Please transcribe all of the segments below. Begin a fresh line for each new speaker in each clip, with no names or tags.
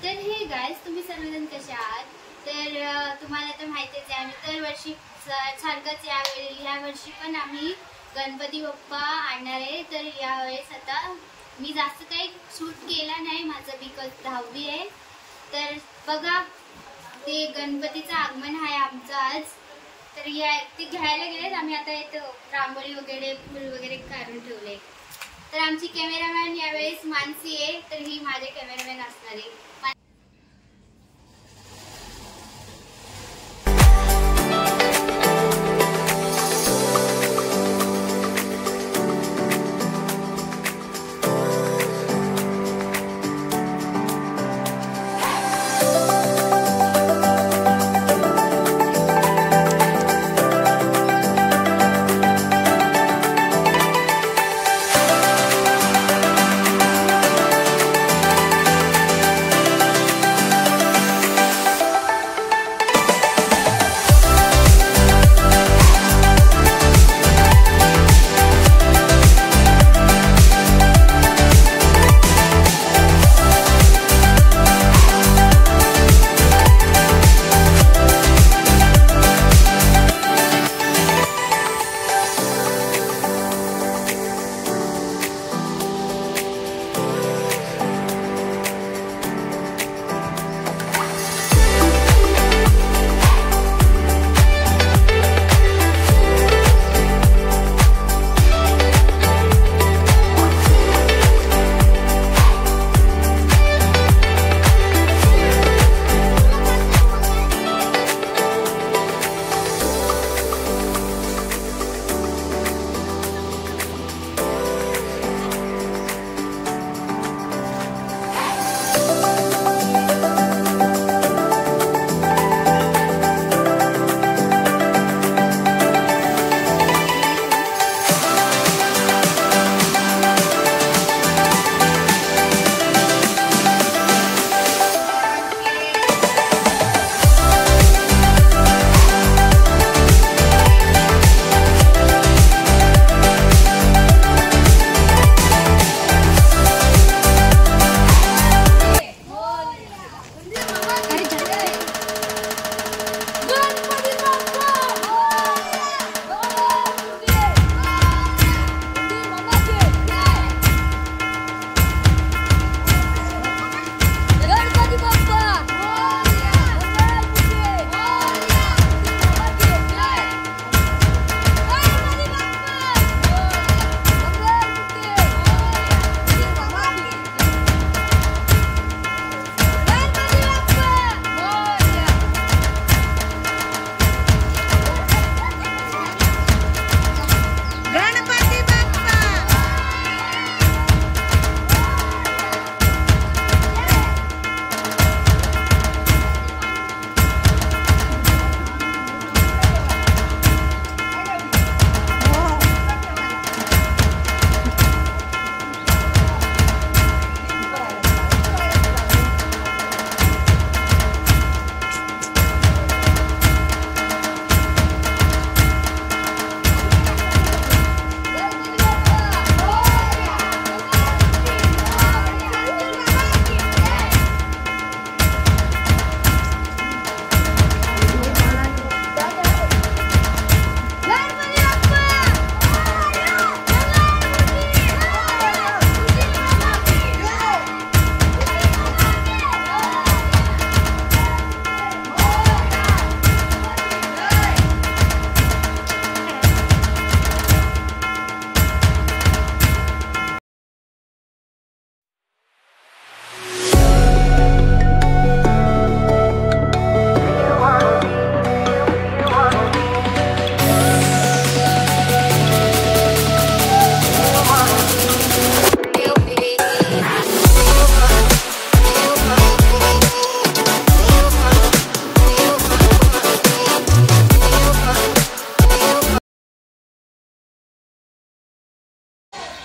तर hey guys, तुम्ही सर्वजण कसे आहात? तर तुम्हाला तर माहितीच आहे, आम्ही दरवर्षी सारखंच या वर्षी पण आम्ही गणपती बाप्पा आणणार आहे. तर यावेळेस आता मी जास्त काही शूट केला नाही, माझं बिकॉज 10वी आहे. तर बघा, ते गणपतीचं आगमन आहे आमचं आज. तर या ते घ्यायला गेलेत आम्ही. आता इथं रांगोळी वगैरे फुल वगैरे काढून ठेवले. तर आमची कॅमेरामॅन यावेळेस मानसी आहे, तर ही माझे कॅमेरामॅन असणार आहे.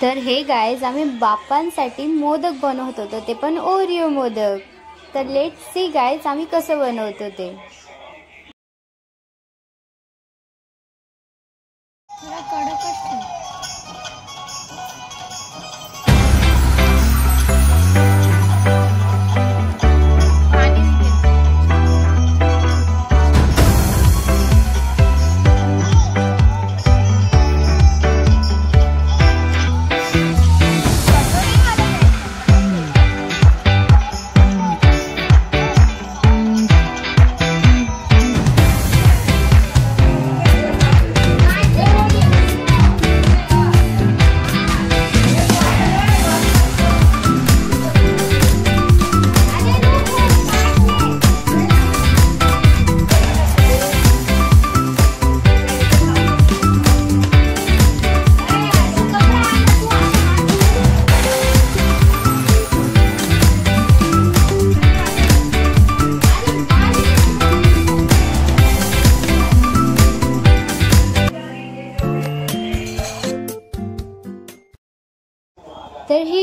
तर हे गाइस, आम्ही बाप्पांसाठी मोदक बनवत होतो, ते पण ओरिओ मोदक. तर लेट्स सी गाइस, आम्ही कसं बनवतो ते.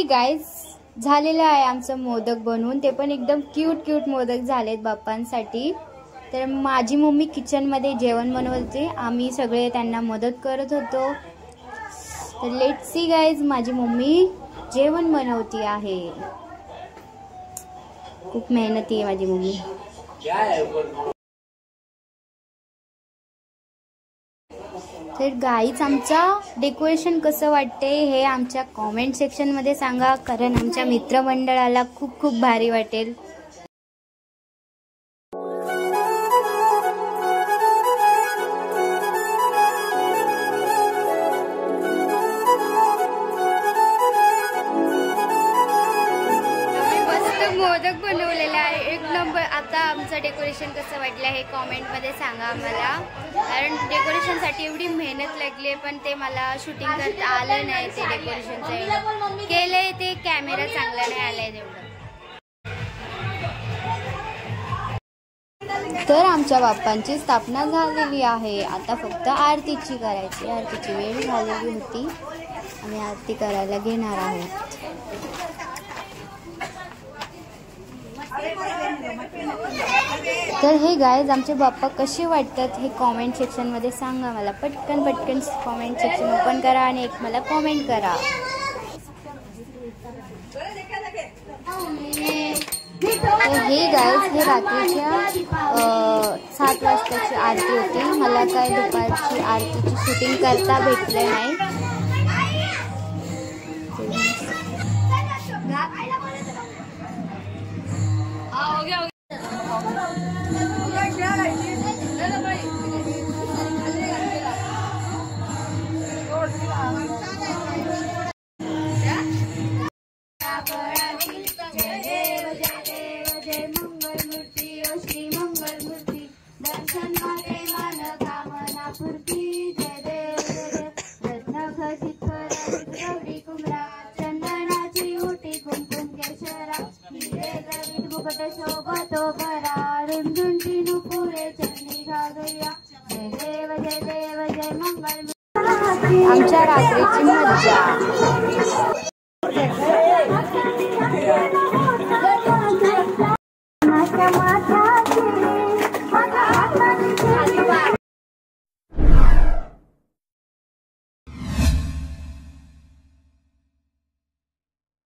गाईज झालेलं आहे आमचं मोदक बनवून, ते पण एकदम क्यूट मोदक झालेत बाप्पांसाठी। तर माझी मम्मी किचनमध्ये जेवण बनवते, आम्ही सगळे त्यांना मदत करत होतो। तर लेट्स सी गाईज, माझी मम्मी जेवण बनवती आहे, खूप मेहनती आहे माझी मम्मी। तर गाईज आमचा डेकोरेशन कसं वाटते हे आमच्या कॉमेंट सेक्शनमध्ये सांगा, कारण आमच्या मित्रमंडळाला खूप भारी वाटेल। मोदक बनवलेला आहे एक नंबर। आता आमचं डेकोरेशन कसं वाटलं हे कॉमेंटमध्ये सांगा आम्हाला, कारण डेकोरेशनसाठी एवढी मेहनत लागली पण ते मला शूटिंग करता आलं नाही। ते डेकोरेशनचं केलंय, ते कॅमेरा चांगला नाही आलाय तेवढं। तर आमच्या बाप्पांची स्थापना झालेली आहे, आता फक्त आरतीची करायची। आरतीची वेळ झालेली होती, आम्ही आरती करायला घेणार आहोत। तर हे गाईज आमचे बाप्पा कसे वाटतात हे कॉमेंट सेक्शनमध्ये सांगा मला। पटकन कॉमेंट सेक्शन ओपन करा आणि एक मला कॉमेंट करा। तर हे गाईज हे रात्रीच्या 7 वाजताची आरती होती, मला काय दुपारची आरतीची शूटिंग करता भेटले नाही। आमच्या रात्रीची मज्जा।